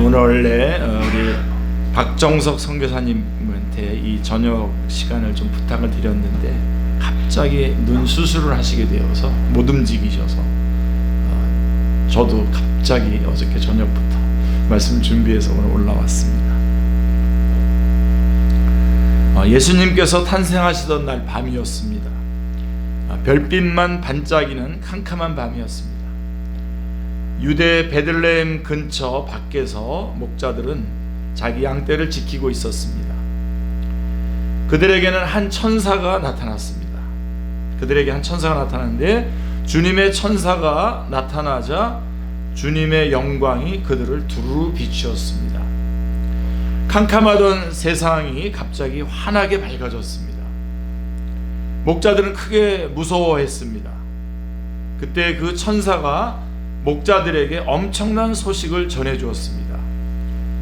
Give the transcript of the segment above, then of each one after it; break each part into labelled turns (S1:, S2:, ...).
S1: 오늘 원래 우리 박정석 선교사님한테 이 저녁 시간을 좀 부탁을 드렸는데 갑자기 눈 수술을 하시게 되어서 못 움직이셔서 저도 갑자기 어저께 저녁부터 말씀 준비해서 오늘 올라왔습니다. 예수님께서 탄생하시던 날 밤이었습니다. 별빛만 반짝이는 캄캄한 밤이었습니다. 유대 베들레헴 근처 밖에서 목자들은 자기 양떼를 지키고 있었습니다. 그들에게는 한 천사가 나타났습니다. 그들에게 한 천사가 나타났는데 주님의 천사가 나타나자 주님의 영광이 그들을 두루 비추었습니다. 캄캄하던 세상이 갑자기 환하게 밝아졌습니다. 목자들은 크게 무서워했습니다. 그때 그 천사가 목자들에게 엄청난 소식을 전해주었습니다.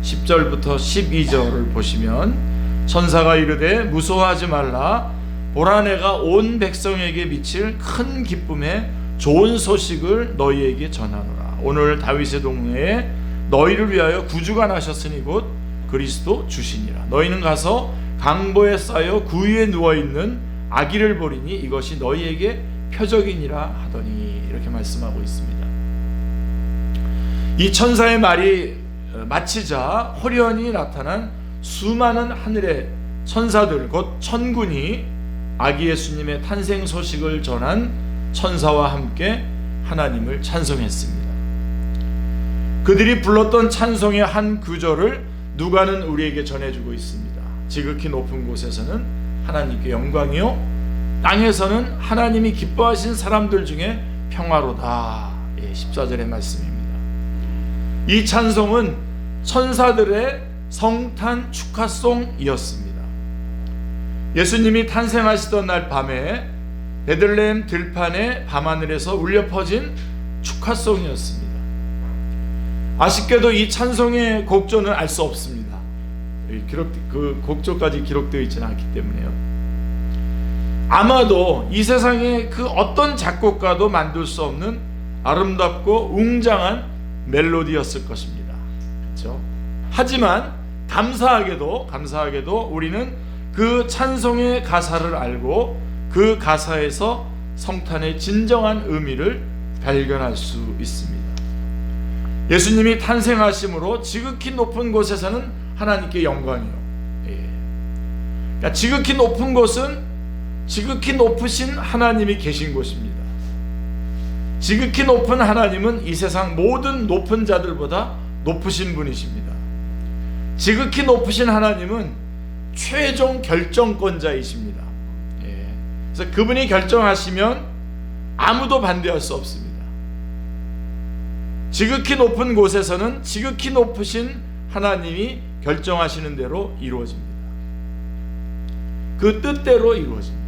S1: 10절부터 12절을 보시면 천사가 이르되 무서워하지 말라, 보라 내가 온 백성에게 미칠 큰 기쁨에 좋은 소식을 너희에게 전하노라. 오늘 다윗의 동네에 너희를 위하여 구주가 나셨으니 곧 그리스도 주시니라. 너희는 가서 강보에 쌓여 구유에 누워있는 아기를 보리니 이것이 너희에게 표적이니라 하더니, 이렇게 말씀하고 있습니다. 이 천사의 말이 마치자 호련히 나타난 수많은 하늘의 천사들 곧 천군이 아기 예수님의 탄생 소식을 전한 천사와 함께 하나님을 찬송했습니다. 그들이 불렀던 찬송의 한 구절을 누가는 우리에게 전해주고 있습니다. 지극히 높은 곳에서는 하나님께 영광이요, 땅에서는 하나님이 기뻐하신 사람들 중에 평화로다. 14절의 말씀입니다. 이 찬송은 천사들의 성탄 축하송이었습니다. 예수님이 탄생하시던 날 밤에 베들레헴 들판의 밤하늘에서 울려 퍼진 축하송이었습니다. 아쉽게도 이 찬송의 곡조는 알 수 없습니다. 그 곡조까지 기록되어 있지는 않기 때문에요. 아마도 이 세상에 그 어떤 작곡가도 만들 수 없는 아름답고 웅장한 멜로디였을 것입니다. 그렇죠? 하지만 감사하게도 우리는 그 찬송의 가사를 알고 그 가사에서 성탄의 진정한 의미를 발견할 수 있습니다. 예수님이 탄생하심으로 지극히 높은 곳에서는 하나님께 영광이요. 그러니까 지극히 높은 곳은 지극히 높으신 하나님이 계신 곳입니다. 지극히 높은 하나님은 이 세상 모든 높은 자들보다 높으신 분이십니다. 지극히 높으신 하나님은 최종 결정권자이십니다. 그래서 그분이 결정하시면 아무도 반대할 수 없습니다. 지극히 높은 곳에서는 지극히 높으신 하나님이 결정하시는 대로 이루어집니다. 그 뜻대로 이루어집니다.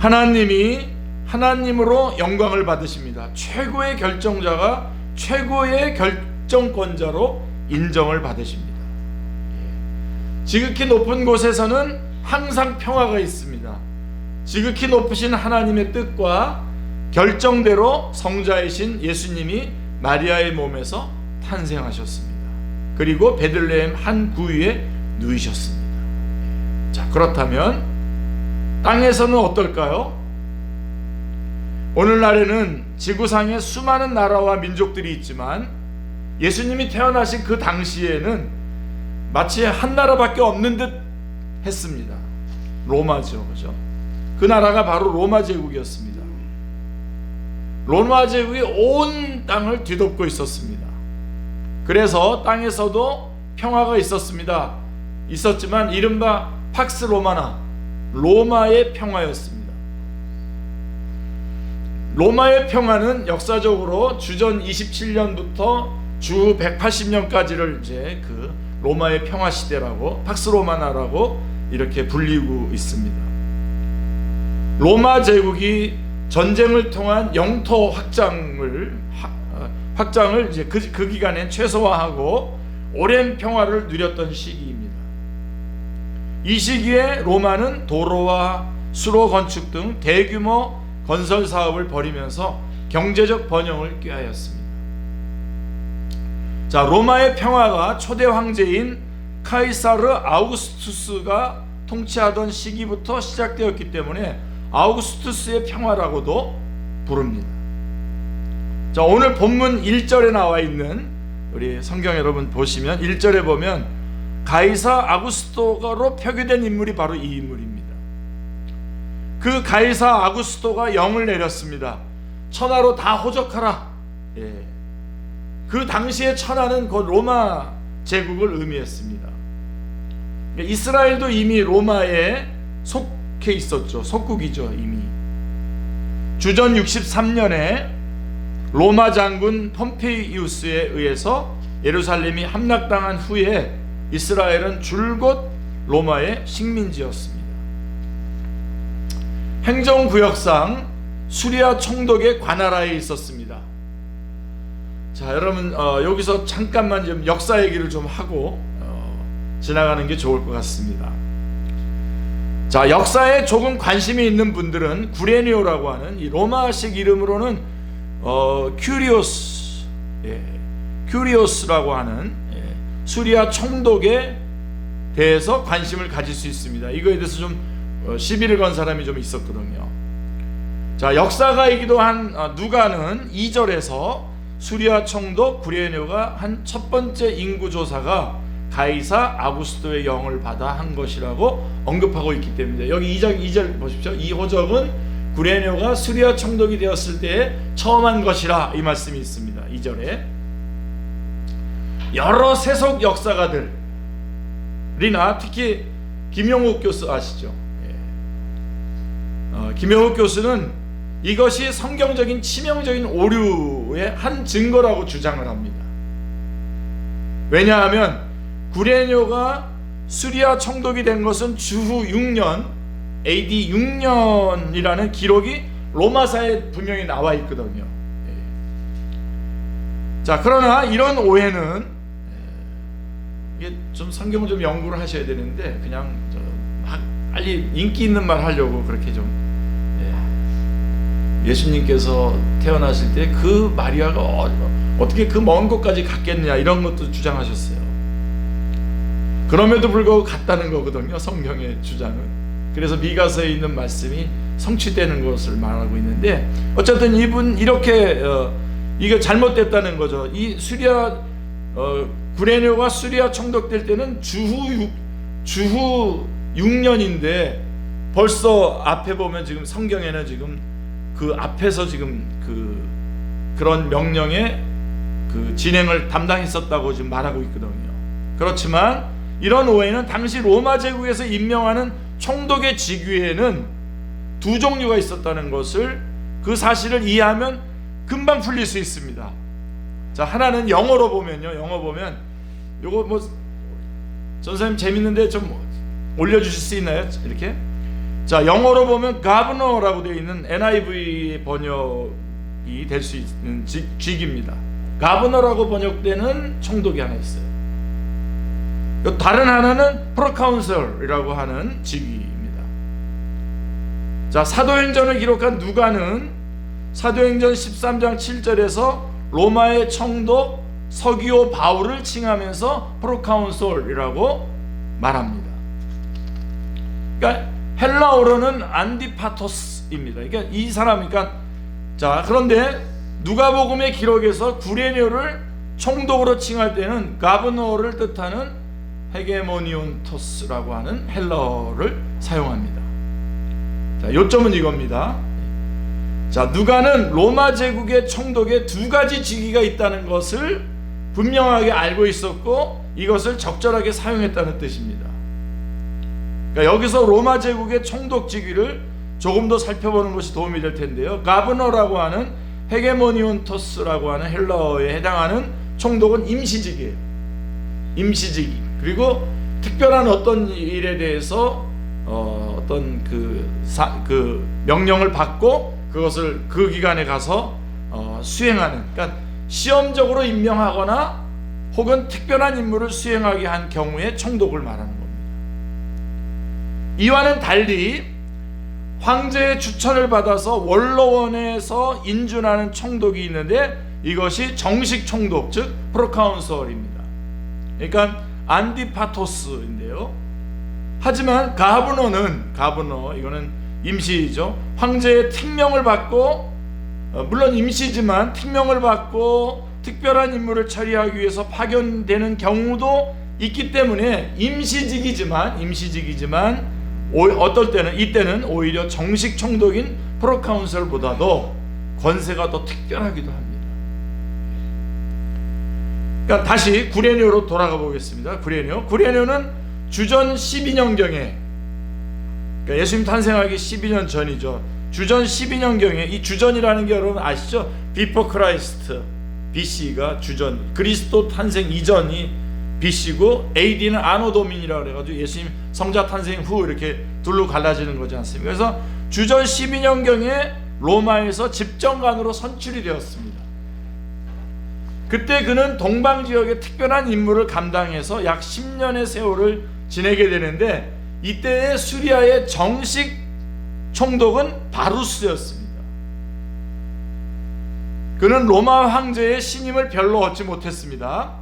S1: 하나님이 하나님으로 영광을 받으십니다. 최고의 결정자가 최고의 결정권자로 인정을 받으십니다. 지극히 높은 곳에서는 항상 평화가 있습니다. 지극히 높으신 하나님의 뜻과 결정대로 성자이신 예수님이 마리아의 몸에서 탄생하셨습니다. 그리고 베들레헴 한 구유에 누이셨습니다. 자, 그렇다면 땅에서는 어떨까요? 오늘날에는 지구상에 수많은 나라와 민족들이 있지만 예수님이 태어나신 그 당시에는 마치 한 나라밖에 없는 듯 했습니다. 로마죠, 그죠? 그 나라가 바로 로마 제국이었습니다. 로마 제국이 온 땅을 뒤덮고 있었습니다. 그래서 땅에서도 평화가 있었지만 이른바 팍스 로마나 로마의 평화였습니다. 로마의 평화는 역사적으로 주전 27년부터 주 180년까지를 이제 그 로마의 평화 시대라고, 팍스 로마나라고 이렇게 불리고 있습니다. 로마 제국이 전쟁을 통한 영토 확장을 이제 그 기간엔 최소화하고 오랜 평화를 누렸던 시기입니다. 이 시기에 로마는 도로와 수로 건축 등 대규모 건설 사업을 벌이면서 경제적 번영을 꾀하였습니다. 자, 로마의 평화가 초대 황제인 카이사르 아우구스투스가 통치하던 시기부터 시작되었기 때문에 아우구스투스의 평화라고도 부릅니다. 자, 오늘 본문 1절에 나와 있는, 우리 성경 여러분 보시면 1절에 보면 가이사 아구스토로 표기된 인물이 바로 이 인물입니다. 그 가이사 아구스토가 영을 내렸습니다. 천하로 다 호적하라. 그 당시의 천하는 곧 로마 제국을 의미했습니다. 이스라엘도 이미 로마에 속해 있었죠. 속국이죠. 이미 주전 63년에 로마 장군 폼페이우스에 의해서 예루살렘이 함락당한 후에 이스라엘은 줄곧 로마의 식민지였습니다. 행정구역상 수리아 총독의 관할하에 있었습니다. 자, 여러분 여기서 잠깐만 좀 역사 얘기를 좀 하고 지나가는 게 좋을 것 같습니다. 자, 역사에 조금 관심이 있는 분들은 구레니오라고 하는 이 로마식 이름으로는 큐리오스라고 하는 수리아 총독에 대해서 관심을 가질 수 있습니다. 이거에 대해서 좀 시비를 건 사람이 좀 있었거든요. 자, 역사가이기도 한 누가는 2절에서 수리아 총독 구레니오가 한 첫 번째 인구조사가 가이사 아구스토의 영을 받아 한 것이라고 언급하고 있기 때문에, 여기 2절 보십시오. 이 호적은 구레니오가 수리아 총독이 되었을 때 처음 한 것이라, 이 말씀이 있습니다. 2절에 여러 세속 역사가들이나 특히 김용욱 교수 아시죠? 김용욱 교수는 이것이 성경적인 치명적인 오류의 한 증거라고 주장을 합니다. 왜냐하면 구레니오가 수리아 총독이 된 것은 주후 6년 AD 6년이라는 기록이 로마사에 분명히 나와 있거든요. 자, 그러나 이런 오해는, 이게 좀 성경을 좀 연구를 하셔야 되는데 그냥 막 빨리 인기 있는 말 하려고 그렇게 좀, 예수님께서 태어나실 때 그 마리아가 어떻게 그 먼 곳까지 갔겠냐 이런 것도 주장하셨어요. 그럼에도 불구하고 갔다는 거거든요, 성경의 주장은. 그래서 미가서에 있는 말씀이 성취되는 것을 말하고 있는데, 어쨌든 이분 이렇게 이게 잘못됐다는 거죠. 이 수리아 구레니오가 수리아 총독 될 때는 주후 6년인데 벌써 앞에 보면 지금 성경에는 지금 그 앞에서 지금 그런 명령의 그 진행을 담당했었다고 지금 말하고 있거든요. 그렇지만 이런 오해는 당시 로마 제국에서 임명하는 총독의 직위에는 두 종류가 있었다는 것을, 그 사실을 이해하면 금방 풀릴 수 있습니다. 자, 하나는 영어로 보면요. 영어 보면 요거 뭐 전사님 재밌는데 좀 올려주실 수 있나요? 이렇게. 자, 영어로 보면 governor라고 되어 있는 NIV 번역이 될 수 있는 직입니다. governor라고 번역되는 총독이 하나 있어요. 다른 하나는 proconsul이라고 하는 직위입니다. 자, 사도행전을 기록한 누가는 사도행전 13장 7절에서 로마의 총독 서기오 바울을 칭하면서 proconsul이라고 말합니다. 그러니까 헬라어로는 안디파토스입니다. 그러니까 이 사람, 그러니까 자, 그런데 누가복음의 기록에서 구레니오를 총독으로 칭할 때는 가브노를 뜻하는 헤게모니온토스라고 하는 헬라어를 사용합니다. 자, 요점은 이겁니다. 자, 누가는 로마 제국의 총독에 두 가지 직위가 있다는 것을 분명하게 알고 있었고 이것을 적절하게 사용했다는 뜻입니다. 그러니까 여기서 로마 제국의 총독 직위를 조금 더 살펴보는 것이 도움이 될 텐데요. 가브너라고 하는 헤게모니온토스라고 하는 헬라어에 해당하는 총독은 임시직이에요. 임시직이. 그리고 특별한 어떤 일에 대해서 어떤 그 명령을 받고 그것을 그 기간에 가서 수행하는, 그러니까 시험적으로 임명하거나 혹은 특별한 임무를 수행하게 한 경우에 총독을 말하는 겁니다. 이와는 달리 황제의 추천을 받아서 원로원에서 인준하는 총독이 있는데 이것이 정식 총독, 즉 프로카운설입니다. 그러니까 안디파토스인데요. 하지만 가브너, 이거는 임시죠. 황제의 특명을 받고, 물론 임시지만 특명을 받고 특별한 임무를 처리하기 위해서 파견되는 경우도 있기 때문에 임시직이지만 어떨 때는, 이때는 오히려 정식 총독인 프로카운설보다도 권세가 더 특별하기도 합니다. 그러니까 다시 구레뇨로 돌아가 보겠습니다. 구레뇨는 주전 12년경에, 그러니까 예수님 탄생하기 12년 전이죠. 주전 12년경에, 이 주전이라는 게 여러분 아시죠? Before Christ, BC가 주전, 그리스도 탄생 이전이 BC고 AD는 아노 도민이라고 그래가지고 예수님 성자 탄생 후 이렇게 둘로 갈라지는 거지 않습니까? 그래서 주전 12년경에 로마에서 집정관으로 선출이 되었습니다. 그때 그는 동방 지역의 특별한 임무를 감당해서 약 10년의 세월을 지내게 되는데, 이때의 수리아의 정식 총독은 바루스였습니다. 그는 로마 황제의 신임을 별로 얻지 못했습니다.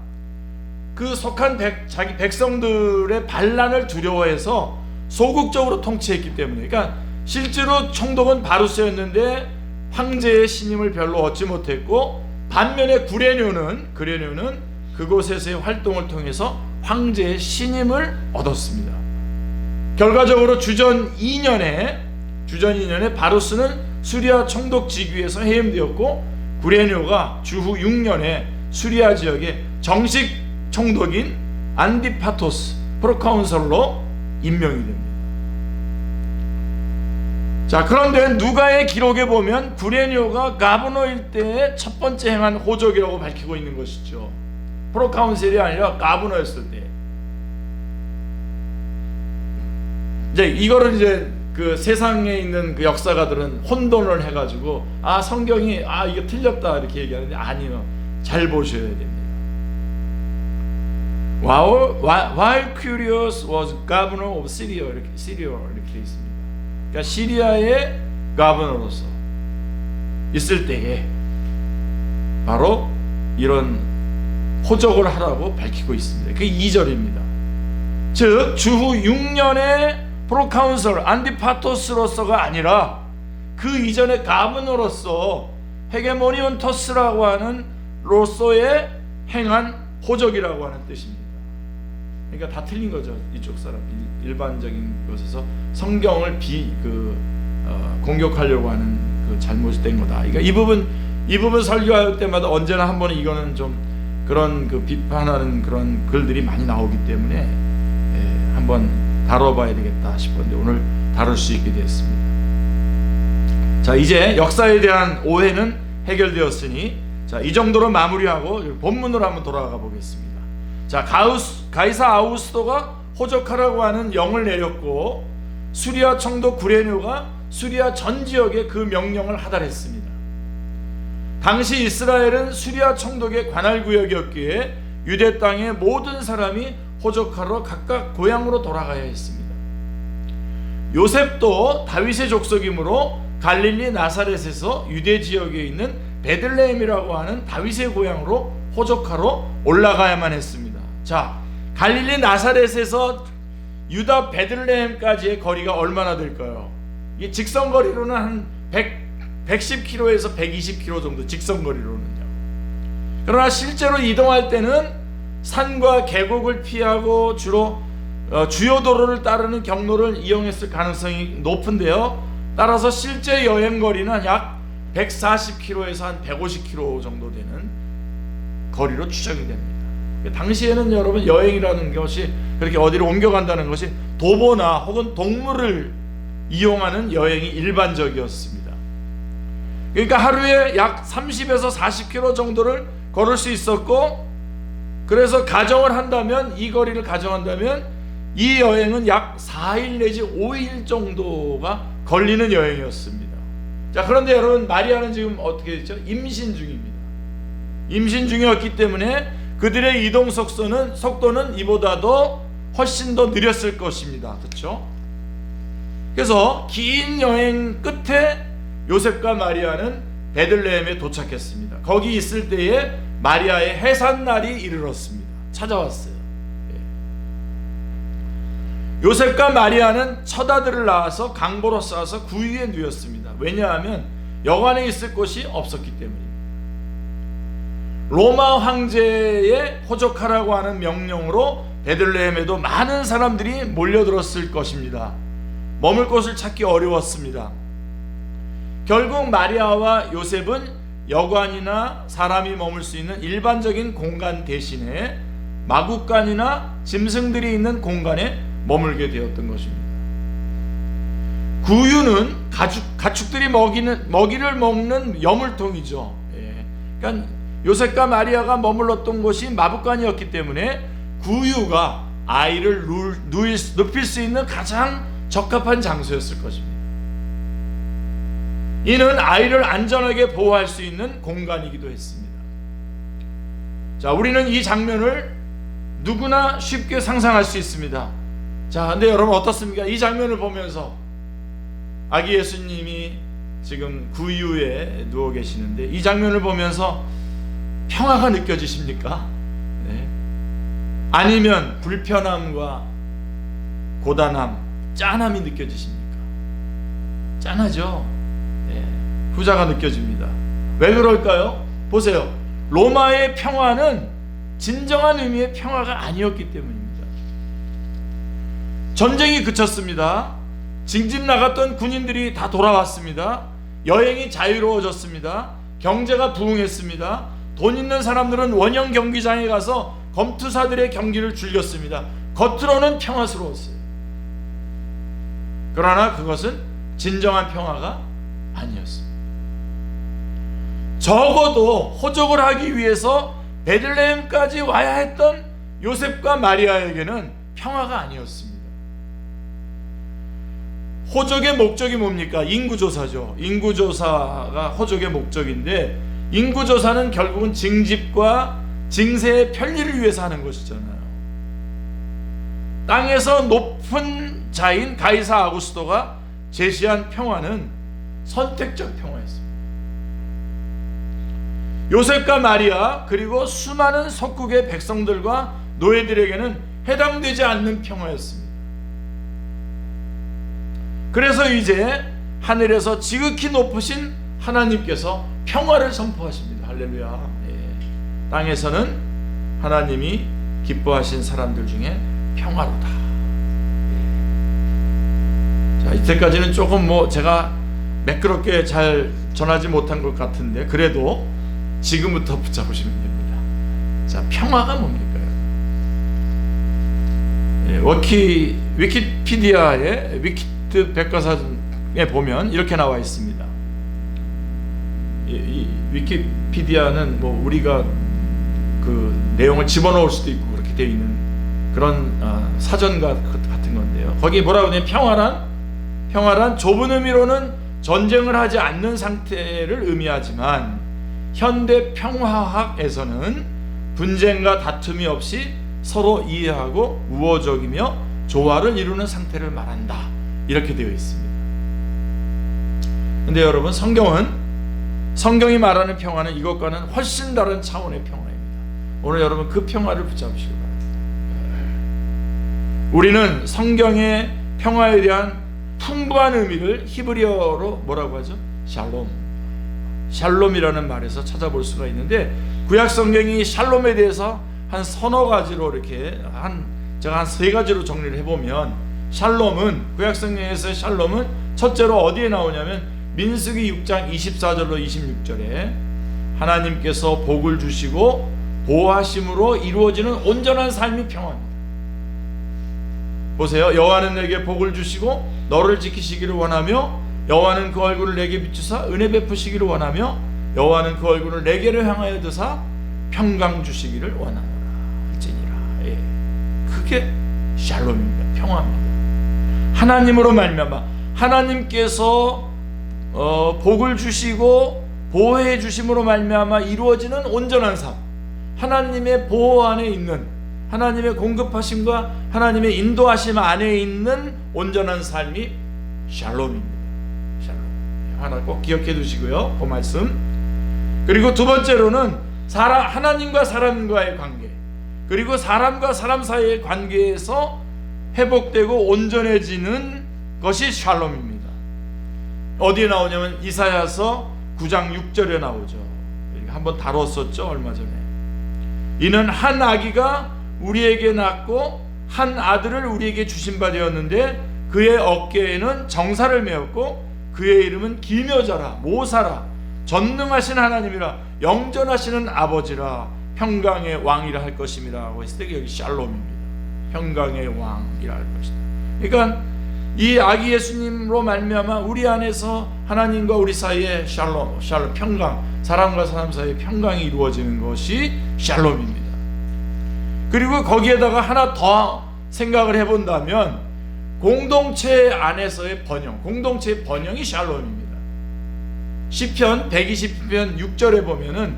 S1: 그 속한 자기 백성들의 반란을 두려워해서 소극적으로 통치했기 때문에, 그러니까 실제로 총독은 바루스였는데 황제의 신임을 별로 얻지 못했고, 반면에 구레뇨는 그곳에서의 활동을 통해서 황제의 신임을 얻었습니다. 결과적으로 주전 2년에 바루스는 수리아 총독 직위에서 해임되었고, 구레뇨가 주후 6년에 수리아 지역의 정식 총독인 안디파토스 프로카운설로 임명이 됩니다. 자, 그런데 누가의 기록에 보면 구레뇨가 가브노일 때의 첫 번째 행한 호적이라고 밝히고 있는 것이죠. 프로카운셀이 아니라 가브노였을 때. 이거를 그 세상에 있는 그 역사가들은 혼돈을 해가지고 성경이 이게 틀렸다 이렇게 얘기하는데, 아니요, 잘 보셔야 됩니다. While Quirinius was governor of Syria, 이렇게 되어 있습니다. 그러니까 시리아의 가버너로서 있을 때에 바로 이런 호적을 하라고 밝히고 있습니다. 그게 2절입니다. 즉 주후 6년의 프로카운설 안디파토스로서가 아니라 그 이전의 가버너로서 헤게모니온 터스라고 하는 로서의 행한 호적이라고 하는 뜻입니다. 그러니까 다 틀린 거죠. 이쪽 사람 일반적인 것에서 성경을 공격하려고 하는 그 잘못된 거다. 그러니까 이 부분 설교할 때마다 언제나 한 번은 이거는 좀 그런 그 비판하는 그런 글들이 많이 나오기 때문에 한번 다뤄봐야 되겠다 싶었는데 오늘 다룰 수 있게 되었습니다. 자, 이제 역사에 대한 오해는 해결되었으니 이 정도로 마무리하고 본문으로 한번 돌아가 보겠습니다. 자, 가이사 아우구스토가 호적하라고 하는 영을 내렸고, 수리아 총독 구레뇨가 수리아 전 지역에 그 명령을 하달했습니다. 당시 이스라엘은 수리아 총독의 관할 구역이었기에 유대 땅의 모든 사람이 호적하러 각각 고향으로 돌아가야 했습니다. 요셉도 다윗의 족속이므로 갈릴리 나사렛에서 유대 지역에 있는 베들레헴이라고 하는 다윗의 고향으로 호적하러 올라가야만 했습니다. 자, 갈릴리 나사렛에서 유다 베들레헴까지의 거리가 얼마나 될까요? 이 직선 거리로는 한 110km에서 120km 정도, 직선 거리로는요. 그러나 실제로 이동할 때는 산과 계곡을 피하고 주로 주요 도로를 따르는 경로를 이용했을 가능성이 높은데요. 따라서 실제 여행 거리는 약 140km에서 한 150km 정도 되는 거리로 추정이 됩니다. 당시에는 여러분 여행이라는 것이 그렇게 어디로 옮겨간다는 것이 도보나 혹은 동물을 이용하는 여행이 일반적이었습니다. 그러니까 하루에 약 30에서 40km 정도를 걸을 수 있었고, 그래서 가정을 한다면, 이 거리를 가정한다면 이 여행은 약 4일 내지 5일 정도가 걸리는 여행이었습니다. 자, 그런데 여러분, 마리아는 지금 어떻게 됐죠? 임신 중입니다. 임신 중이었기 때문에 그들의 이동 속도는 이보다도 훨씬 더 느렸을 것입니다. 그렇죠? 그래서 긴 여행 끝에 요셉과 마리아는 베들레헴에 도착했습니다. 거기 있을 때에 마리아의 해산날이 이르렀습니다. 찾아왔어요. 요셉과 마리아는 첫 아들을 낳아서 강보로 싸서 구유에 누웠습니다. 왜냐하면 여관에 있을 곳이 없었기 때문입니다. 로마 황제의 호적하라고 하는 명령으로 베들레헴에도 많은 사람들이 몰려들었을 것입니다. 머물 곳을 찾기 어려웠습니다. 결국 마리아와 요셉은 여관이나 사람이 머물 수 있는 일반적인 공간 대신에 마구간이나 짐승들이 있는 공간에 머물게 되었던 것입니다. 구유는 가축들이 먹이를 먹는 여물통이죠. 그러니까 요셉과 마리아가 머물렀던 곳이 마구간이었기 때문에 구유가 아이를 눕힐 수 있는 가장 적합한 장소였을 것입니다. 이는 아이를 안전하게 보호할 수 있는 공간이기도 했습니다. 자, 우리는 이 장면을 누구나 쉽게 상상할 수 있습니다. 자, 근데 여러분 어떻습니까? 이 장면을 보면서 아기 예수님이 지금 구유에 누워 계시는데 이 장면을 보면서 평화가 느껴지십니까? 네. 아니면 불편함과 고단함, 짠함이 느껴지십니까? 짠하죠? 네. 후자가 느껴집니다. 왜 그럴까요? 보세요. 로마의 평화는 진정한 의미의 평화가 아니었기 때문입니다. 전쟁이 그쳤습니다. 징집 나갔던 군인들이 다 돌아왔습니다. 여행이 자유로워졌습니다. 경제가 부흥했습니다. 돈 있는 사람들은 원형 경기장에 가서 검투사들의 경기를 즐겼습니다. 겉으로는 평화스러웠어요. 그러나 그것은 진정한 평화가 아니었습니다. 적어도 호적을 하기 위해서 베들레헴까지 와야 했던 요셉과 마리아에게는 평화가 아니었습니다. 호적의 목적이 뭡니까? 인구조사죠. 인구조사가 호적의 목적인데 인구조사는 결국은 징집과 징세의 편리를 위해서 하는 것이잖아요. 땅에서 높은 자인 가이사 아구스토가 제시한 평화는 선택적 평화였습니다. 요셉과 마리아 그리고 수많은 석국의 백성들과 노예들에게는 해당되지 않는 평화였습니다. 그래서 이제 하늘에서 지극히 높으신 하나님께서 평화를 선포하십니다. 할렐루야. 예. 땅에서는 하나님이 기뻐하신 사람들 중에 평화로다. 예. 자, 이때까지는 조금 제가 매끄럽게 잘 전하지 못한 것 같은데 그래도 지금부터 붙잡으시면 됩니다. 자, 평화가 뭡니까? 예. 위키피디아의 위키트 백과사전에 보면 이렇게 나와 있습니다. 이 위키피디아는 우리가 그 내용을 집어넣을 수도 있고 그렇게 되어 있는 그런 사전 같은 건데요. 거기 뭐라고 하냐면 평화란 좁은 의미로는 전쟁을 하지 않는 상태를 의미하지만 현대 평화학에서는 분쟁과 다툼이 없이 서로 이해하고 우호적이며 조화를 이루는 상태를 말한다. 이렇게 되어 있습니다. 근데 여러분 성경이 말하는 평화는 이것과는 훨씬 다른 차원의 평화입니다. 오늘 여러분 그 평화를 붙잡으시기 바랍니다. 우리는 성경의 평화에 대한 풍부한 의미를 히브리어로 뭐라고 하죠? 샬롬이라는 말에서 찾아볼 수가 있는데 구약 성경이 샬롬에 대해서 한 서너 가지로 이렇게 제가 한 세 가지로 정리를 해보면 샬롬은 구약 성경에서 샬롬은 첫째로 어디에 나오냐면 민수기 6장 24절로 26절에 하나님께서 복을 주시고 보호하심으로 이루어지는 온전한 삶이 평화입니다. 보세요. 여호와는 내게 복을 주시고 너를 지키시기를 원하며 여호와는 그 얼굴을 내게 비추사 은혜 베푸시기를 원하며 여호와는 그 얼굴을 내게로 향하여 드사 평강 주시기를 원하노라 할지니라. 예. 그게 샬롬입니다. 평화입니다. 하나님으로 말미암아 하나님께서 복을 주시고 보호해 주심으로 말미암아 이루어지는 온전한 삶, 하나님의 보호 안에 있는 하나님의 공급하심과 하나님의 인도하심 안에 있는 온전한 삶이 샬롬입니다. 샬롬. 하나 꼭 기억해 두시고요. 그 말씀 그리고 두 번째로는 하나님과 사람과의 관계, 그리고 사람과 사람 사이의 관계에서 회복되고 온전해지는 것이 샬롬입니다. 어디에 나오냐면 이사야서 9장 6절에 나오죠. 한번 다뤘었죠, 얼마 전에. 이는 한 아기가 우리에게 낳고 한 아들을 우리에게 주신 바 되었는데 그의 어깨에는 정사를 메었고 그의 이름은 기묘자라, 모사라, 전능하신 하나님이라, 영전하시는 아버지라, 평강의 왕이라 할 것임이라 하고 했을 때 여기 샬롬입니다. 평강의 왕이라 할 것이다. 그러니까 이 아기 예수님으로 말미암아 우리 안에서 하나님과 우리 사이에 샬롬, 평강, 사람과 사람 사이에 평강이 이루어지는 것이 샬롬입니다. 그리고 거기에다가 하나 더 생각을 해본다면 공동체 안에서의 번영, 공동체의 번영이 샬롬입니다. 시편 120편 6절에 보면은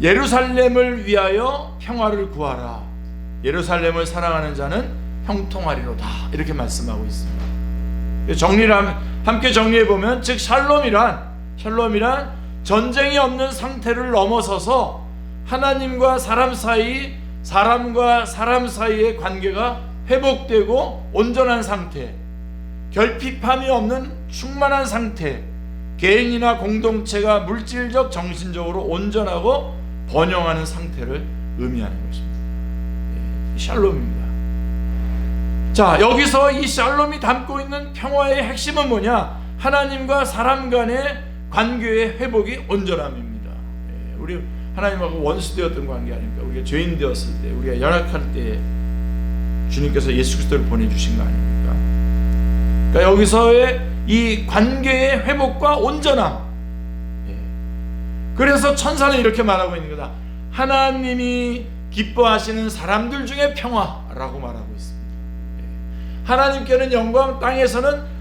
S1: 예루살렘을 위하여 평화를 구하라, 예루살렘을 사랑하는 자는 형통하리로다, 이렇게 말씀하고 있습니다. 함께 정리해 보면, 즉 샬롬이란 전쟁이 없는 상태를 넘어서서 하나님과 사람 사이, 사람과 사람 사이의 관계가 회복되고 온전한 상태, 결핍함이 없는 충만한 상태, 개인이나 공동체가 물질적, 정신적으로 온전하고 번영하는 상태를 의미하는 것입니다. 샬롬입니다. 자, 여기서 이 샬롬이 담고 있는 평화의 핵심은 뭐냐? 하나님과 사람 간의 관계의 회복이 온전함입니다. 우리 하나님하고 원수되었던 관계 아닙니까? 우리가 죄인 되었을 때, 우리가 연약할 때 주님께서 예수 그리스도를 보내주신 거 아닙니까? 그러니까 여기서의 이 관계의 회복과 온전함. 그래서 천사는 이렇게 말하고 있는 거다. 하나님이 기뻐하시는 사람들 중에 평화라고 말하고 있습니다. 하나님께는 영광, 땅에서는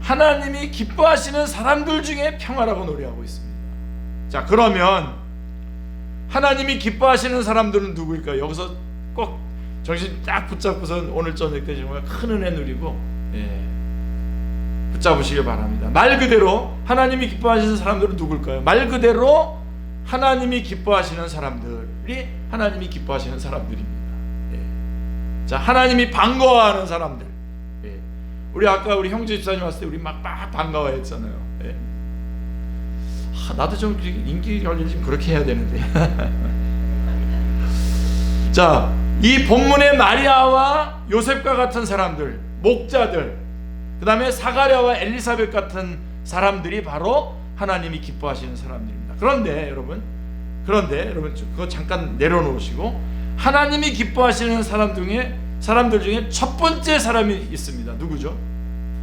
S1: 하나님이 기뻐하시는 사람들 중에 평화라고 노래하고 있습니다. 자, 그러면 하나님이 기뻐하시는 사람들은 누구일까요? 여기서 꼭 정신 딱 붙잡고선 오늘 저녁 때 정말 큰 은혜 누리고 붙잡으시길 바랍니다. 말 그대로 하나님이 기뻐하시는 사람들은 누굴까요? 말 그대로 하나님이 기뻐하시는 사람들이 하나님이 기뻐하시는 사람들입니다. 자, 하나님이 반가워하는 사람들. 우리 아까 우리 형제 집사님 왔을 때 우리 막 반가워했잖아요. 나도 좀 인기 관리 좀 그렇게 해야 되는데. 자, 이 본문의 마리아와 요셉과 같은 사람들, 목자들, 그 다음에 사가랴와 엘리사벳 같은 사람들이 바로 하나님이 기뻐하시는 사람들입니다. 그런데 여러분 그거 잠깐 내려놓으시고, 하나님이 기뻐하시는 사람들 중에 첫 번째 사람이 있습니다. 누구죠?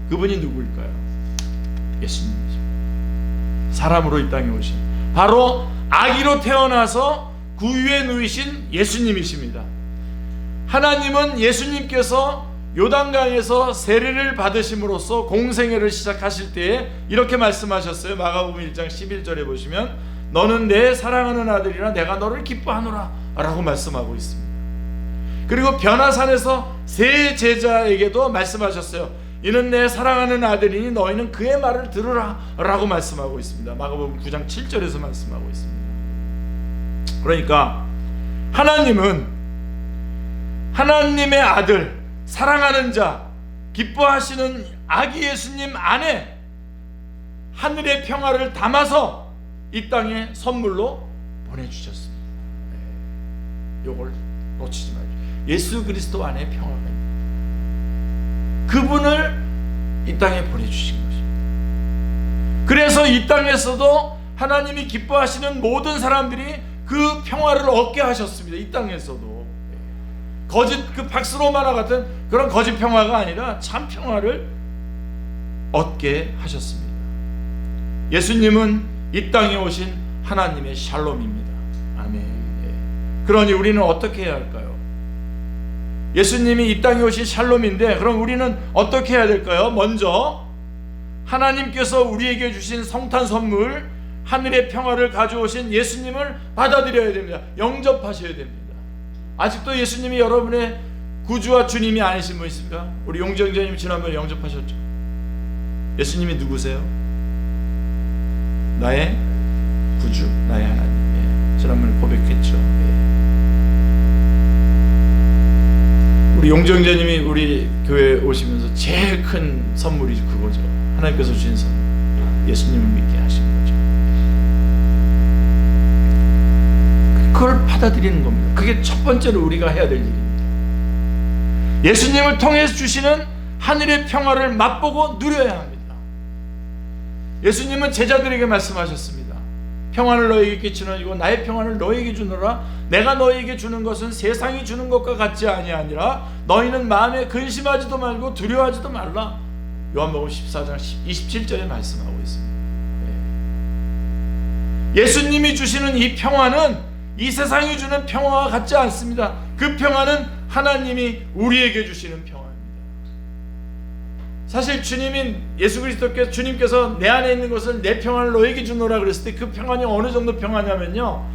S1: 그분이 누구일까요? 예수님이죠. 사람으로 이 땅에 오신, 바로 아기로 태어나서 구유에 누이신 예수님이십니다. 하나님은 예수님께서 요단강에서 세례를 받으심으로써 공생애를 시작하실 때에 이렇게 말씀하셨어요. 마가복음 1장 11절에 보시면, 너는 내 사랑하는 아들이라 내가 너를 기뻐하노라 라고 말씀하고 있습니다. 그리고 변화산에서 세 제자에게도 말씀하셨어요. 이는 내 사랑하는 아들이니 너희는 그의 말을 들으라 라고 말씀하고 있습니다. 마가복음 9장 7절에서 말씀하고 있습니다. 그러니까 하나님은 하나님의 아들, 사랑하는 자, 기뻐하시는 아기 예수님 안에 하늘의 평화를 담아서 이 땅에 선물로 보내주셨습니다. 이걸 놓치지 말죠. 예수 그리스도 안에 평화가 있습니다. 그분을 이 땅에 보내주신 것입니다. 그래서 이 땅에서도 하나님이 기뻐하시는 모든 사람들이 그 평화를 얻게 하셨습니다. 이 땅에서도 거짓, 그 박스로마나 같은 그런 거짓 평화가 아니라 참 평화를 얻게 하셨습니다. 예수님은 이 땅에 오신 하나님의 샬롬입니다. 아멘. 그러니 우리는 어떻게 해야 할까요? 예수님이 이 땅에 오신 샬롬인데, 그럼 우리는 어떻게 해야 될까요? 먼저 하나님께서 우리에게 주신 성탄 선물, 하늘의 평화를 가져오신 예수님을 받아들여야 됩니다. 영접하셔야 됩니다. 아직도 예수님이 여러분의 구주와 주님이 아니신 분 있습니까? 우리 용정자님 지난번에 영접하셨죠? 예수님이 누구세요? 나의 구주, 나의 하나님. 지난번에 고백했죠. 우리 용정재님이 우리 교회에 오시면서 제일 큰 선물이 그거죠. 하나님께서 주신 선물, 예수님을 믿게 하신 거죠. 그걸 받아들이는 겁니다. 그게 첫 번째로 우리가 해야 될 일입니다. 예수님을 통해서 주시는 하늘의 평화를 맛보고 누려야 합니다. 예수님은 제자들에게 말씀하셨습니다. 평안을 너에게 끼치노니 나의 평안을 너에게 주노라. 내가 너에게 주는 것은 세상이 주는 것과 같지 아니하니라. 너희는 마음에 근심하지도 말고 두려워하지도 말라. 요한복음 14장 27절에 말씀하고 있습니다. 예수님이 주시는 이 평화는 이 세상이 주는 평화와 같지 않습니다. 그 평화는 하나님이 우리에게 주시는 평화입니다. 사실 주님인 예수 그리스도께서, 주님께서 내 안에 있는 것을 내 평안을 너에게 주노라 그랬을 때 그 평안이 어느 정도 평안이냐면요,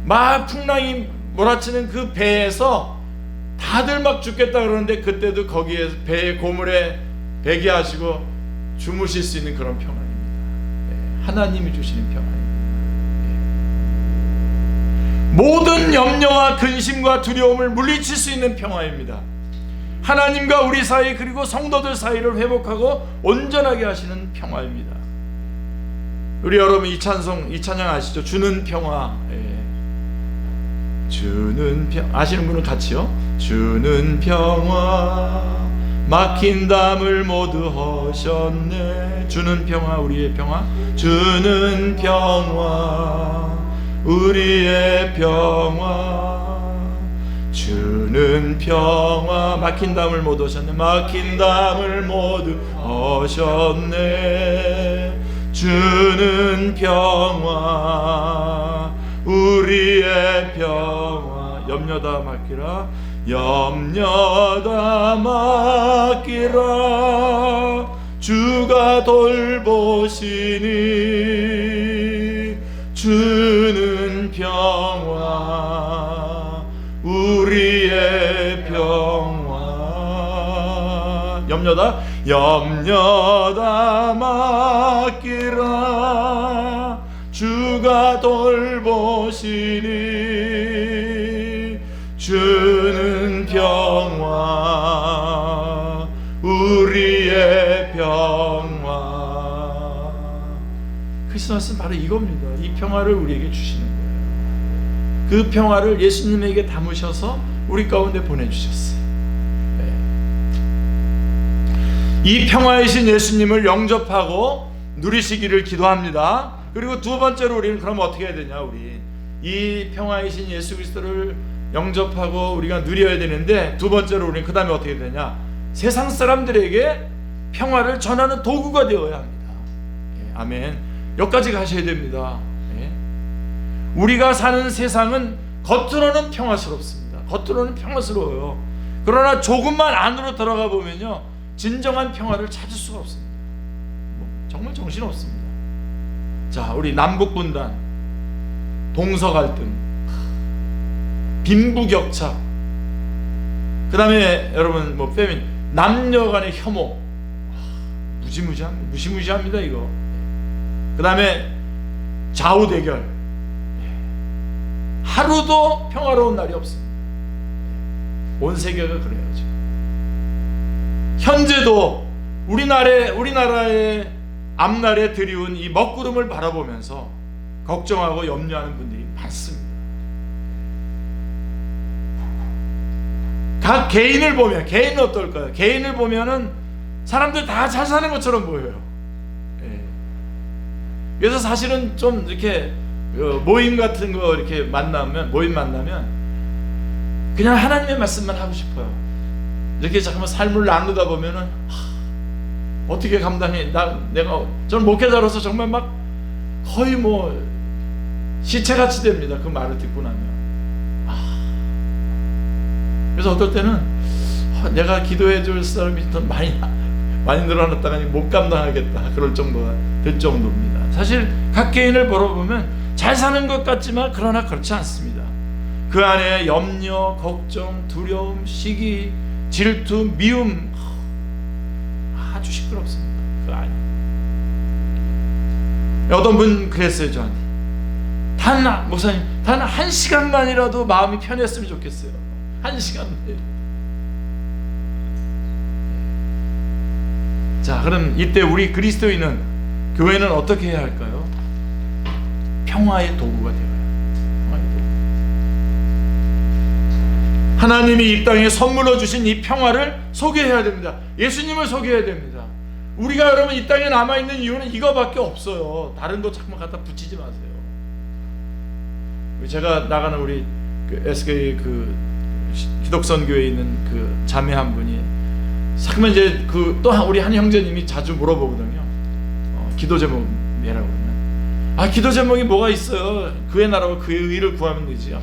S1: 막 풍랑이 몰아치는 그 배에서 다들 막 죽겠다 그러는데 그때도 거기에 배의 고물에 베게 하시고 주무실 수 있는 그런 평안입니다. 하나님이 주시는 평안입니다. 모든 염려와 근심과 두려움을 물리칠 수 있는 평화입니다. 하나님과 우리 사이, 그리고 성도들 사이를 회복하고 온전하게 하시는 평화입니다. 우리 여러분 이 찬양 아시죠? 주는 평화. 주는 평화 아시는 분은 같이요. 주는 평화 막힌 담을 모두 허셨네. 주는 평화, 우리의 평화. 주는 평화, 우리의 평화. 주는 평화, 막힌 담을 모두 허셨네. 막힌 담을 모두 허셨네. 주는 평화, 우리의 평화. 염려다 맡기라. 염려다 맡기라. 주가 돌보시니. 주는 평화, 우리의 평화. 염려다 맡기라. 주가 돌보시니. 주는 평화, 우리의 평화. 크리스마스는 바로 이겁니다. 이 평화를 우리에게 주시는 거예요. 그 평화를 예수님에게 담으셔서 우리 가운데 보내주셨어요. 이 평화이신 예수님을 영접하고 누리시기를 기도합니다. 그리고 두 번째로 우리는 그럼 어떻게 해야 되냐? 우리 이 평화이신 예수 그리스도를 영접하고 우리가 누려야 되는데, 두 번째로 우리는 그 다음에 어떻게 되냐? 세상 사람들에게 평화를 전하는 도구가 되어야 합니다. 아멘. 여기까지 가셔야 됩니다. 우리가 사는 세상은 겉으로는 평화스럽습니다. 겉으로는 평화스러워요. 그러나 조금만 안으로 들어가 보면요, 진정한 평화를 찾을 수가 없습니다. 정말 정신없습니다. 자, 우리 남북분단, 동서갈등, 빈부격차, 그 다음에 여러분 페민, 남녀간의 혐오, 무시무시합니다 이거. 그 다음에 좌우대결, 하루도 평화로운 날이 없습니다. 온 세계가 그래요 지금. 현재도 우리나라의 앞날에 드리운 이 먹구름을 바라보면서 걱정하고 염려하는 분들이 많습니다. 각 개인을 보면, 개인은 어떨까요? 개인을 보면은 사람들 다 잘 사는 것처럼 보여요. 그래서 사실은 좀 이렇게 모임 같은 거 이렇게 만나면 그냥 하나님의 말씀만 하고 싶어요. 이렇게 잠깐만 삶을 나누다 보면은 어떻게 감당해? 저는 목회자로서 정말 막 거의 시체같이 됩니다. 그 말을 듣고 나면. 그래서 어떨 때는 내가 기도해 줄 사람이 더 많이 늘어났다가니 못 감당하겠다, 그럴 정도가 될 정도입니다. 사실 각 개인을 벌어보면 잘 사는 것 같지만 그러나 그렇지 않습니다. 그 안에 염려, 걱정, 두려움, 시기, 질투, 미움, 아주 시끄럽습니다. 그 안에. 어떤 분 그랬어요 저한테. 목사님, 단 1시간만이라도 마음이 편했으면 좋겠어요. 1시간만. 자, 그럼 이때 우리 그리스도인은, 교회는 어떻게 해야 할까요? 평화의 도구가 되어요. 평화의 도구. 하나님이 이 땅에 선물로 주신 이 평화를 소개해야 됩니다. 예수님을 소개해야 됩니다. 우리가 여러분 이 땅에 남아있는 이유는 이거밖에 없어요. 다른 거 자꾸 갖다 붙이지 마세요. 제가 나가는 우리 그 SK 그 기독선 교회에 있는 그 자매 한 분이 자꾸만 이제 그 또 우리 한 형제님이 자주 물어보거든요. 기도 제목 내라고 그러면, 기도 제목이 뭐가 있어요? 그의 나라와 그의 의를 구하면 되지.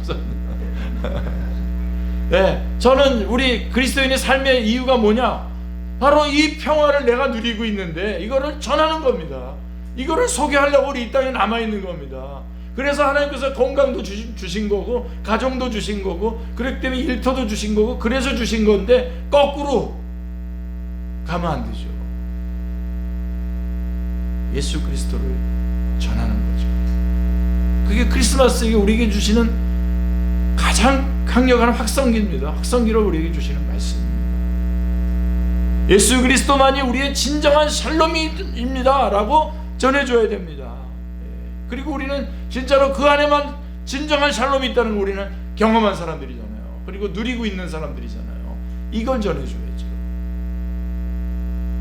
S1: 네, 저는 우리 그리스도인의 삶의 이유가 뭐냐? 바로 이 평화를 내가 누리고 있는데 이거를 전하는 겁니다. 이거를 소개하려고 우리 이 땅에 남아있는 겁니다. 그래서 하나님께서 건강도 주신 거고, 가정도 주신 거고, 그렇기 때문에 일터도 주신 거고, 그래서 주신 건데 거꾸로 가면 안 되죠. 예수 그리스도를 전하는 거죠. 그게 크리스마스에 우리에게 주시는 가장 강력한 확성기입니다. 확성기로 우리에게 주시는 말씀입니다. 예수 그리스도만이 우리의 진정한 샬롬입니다 라고 전해줘야 됩니다. 그리고 우리는 진짜로 그 안에만 진정한 샬롬이 있다는 거 우리는 경험한 사람들이잖아요. 그리고 누리고 있는 사람들이잖아요. 이걸 전해줘야죠.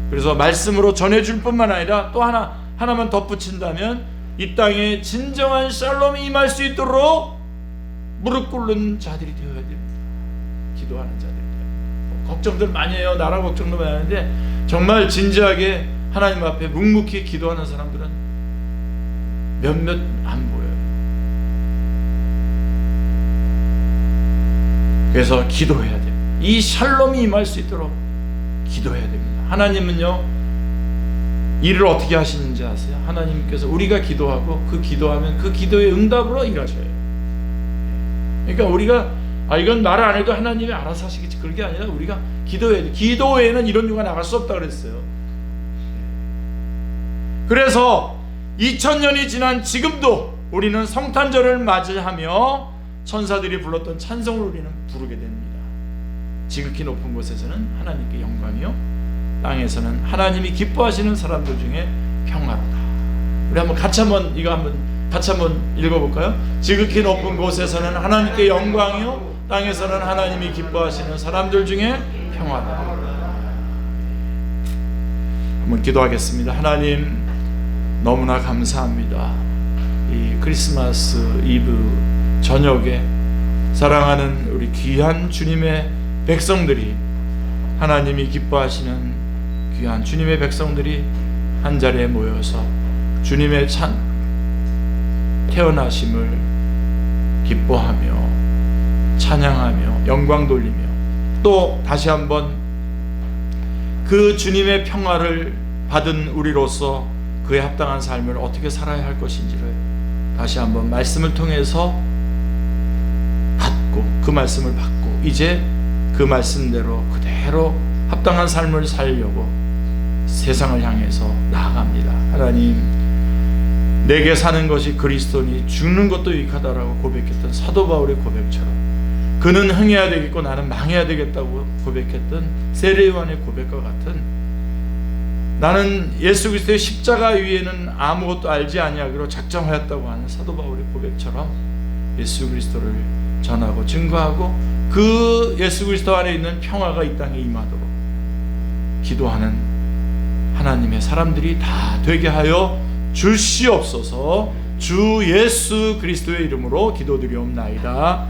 S1: 그래서 말씀으로 전해줄 뿐만 아니라 또 하나만 덧붙인다면, 이 땅에 진정한 샬롬이 임할 수 있도록 무릎 꿇는 자들이 되어야 됩니다. 기도하는 자들이 되어야 됩니다. 걱정들 많이 해요. 나라 걱정도 많이 하는데 정말 진지하게 하나님 앞에 묵묵히 기도하는 사람들은 몇몇 안 보여요. 그래서 기도해야 됩니다. 이 샬롬이 임할 수 있도록 기도해야 됩니다. 하나님은요, 일을 어떻게 하시는지 아세요? 하나님께서 우리가 기도하고 그 기도하면 그 기도의 응답으로 일하셔요. 그러니까 우리가 이건 말 안 해도 하나님이 알아서 하시겠지, 그런 게 아니라 우리가 기도해야 돼. 기도 외에는 이런 유가 나갈 수 없다 그랬어요. 그래서 2000년이 지난 지금도 우리는 성탄절을 맞이하며 천사들이 불렀던 찬송을 우리는 부르게 됩니다. 지극히 높은 곳에서는 하나님께 영광이요, 땅에서는 하나님이 기뻐하시는 사람들 중에 평화로다. 우리 한번 같이 한번 읽어볼까요? 지극히 높은 곳에서는 하나님께 영광이요, 땅에서는 하나님이 기뻐하시는 사람들 중에 평화다. 한번 기도하겠습니다. 하나님, 너무나 감사합니다. 이 크리스마스 이브 저녁에 사랑하는 우리 귀한 주님의 백성들이, 하나님이 기뻐하시는 귀한 주님의 백성들이 한자리에 모여서 주님의 태어나심을 기뻐하며 찬양하며 영광 돌리며, 또 다시 한번 그 주님의 평화를 받은 우리로서 그에 합당한 삶을 어떻게 살아야 할 것인지를 다시 한번 말씀을 통해서 받고, 그 말씀을 받고 이제 그 말씀대로 그대로 합당한 삶을 살려고 세상을 향해서 나아갑니다. 하나님, 내게 사는 것이 그리스도니 죽는 것도 유익하다라고 고백했던 사도 바울의 고백처럼, 그는 흥해야 되겠고 나는 망해야 되겠다고 고백했던 세례요한의 고백과 같은, 나는 예수 그리스도의 십자가 위에는 아무것도 알지 아니하기로 작정하였다고 하는 사도 바울의 고백처럼 예수 그리스도를 전하고 증거하고 그 예수 그리스도 안에 있는 평화가 이 땅에 임하도록 기도하는 하나님의 사람들이 다 되게 하여 주시옵소서. 주 예수 그리스도의 이름으로 기도드리옵나이다.